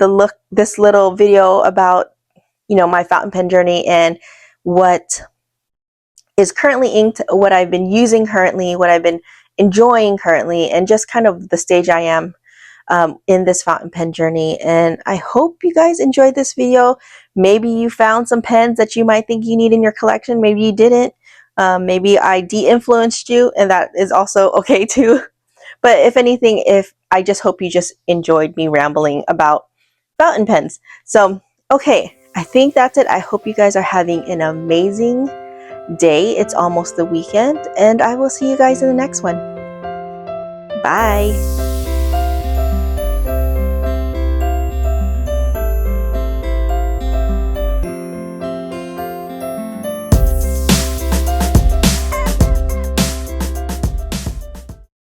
this little video about, you know, my fountain pen journey and what is currently inked, what I've been using currently, what I've been enjoying currently, and just kind of the stage I am in this fountain pen journey. And I hope you guys enjoyed this video. Maybe you found some pens that you might think you need in your collection. Maybe you didn't. Maybe I de-influenced you, and that is also okay too. But if anything, I just hope you just enjoyed me rambling about fountain pens. So, okay, I think that's it. I hope you guys are having an amazing day. It's almost the weekend, and I will see you guys in the next one. Bye.